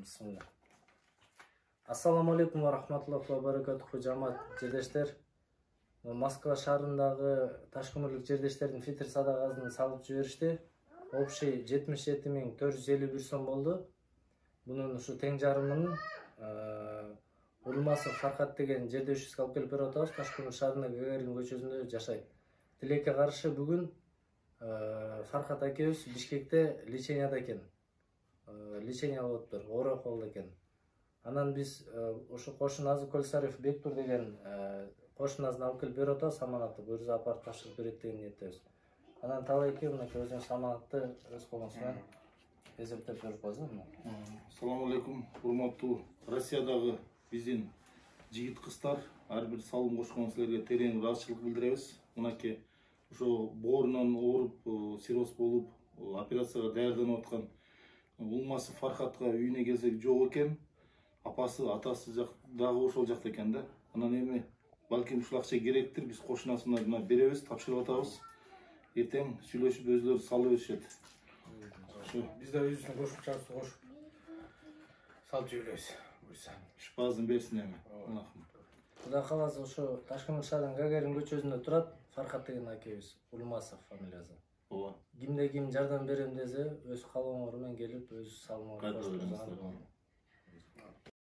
Bismillah. Assalamu alaikum wa rahmatullahi wa barakatuhu жамаат жердештер. Москва шаарындагы ташкөмүрлүк жердештердин фитр садагасын салып жиберишти. Общий 77.451 сом болду. Bunun ушу тең жарымын Улмасов Фархат деген жердешибизге алып келип берип атабыз. Ташкөмүр шаарындагы Гагарин көчөсүндө жашайт. Тилекке каршы бүгүн Фархат акебиз Бишкекте леченияда экен. Лечение алып атыптыр, ооруп калды экен. Анан биз ушу кошуназы Көлсарев Бектур деген кошуназын алып келип берип атабыз, аманатты өзү апарып тапшырып берет деген ниеттебиз. Анан талайки мынакей өзүңүз аманатты өз колуңуз менен эземтеп берип коесуз. Assalamu alaikum, урматтуу Россиядагы биздин жигит кыздар, ар бир салым кошкон силерге терең ыраазычылык билдиребиз. Мынакей ошо боорунан ооруп, сироз болуп, операцияга даярданып аткан Улмасов Фархатка үйүнө келсек жок экен. Апасы, атасы дагы ошол жакта экен да. Анан эми балким ушул акча керектир, биз кошунасына беребиз, тапшырып атабыз. Эртең сүйлөшүп өзлөрү салып беришет. Biz de özünü koşup salып жиберебиз. Буйса. Шпазын берсин эми. Кудай кааласа ошо Ташкент шаарынын Гагарин көчөсүндө турат Фархат деген акебиз, Улмасов фамилиясы. Ооба. Кимде ким жардам берем десе, өз каалооңор менен келип, өз салымыңарды коштуруңуздар.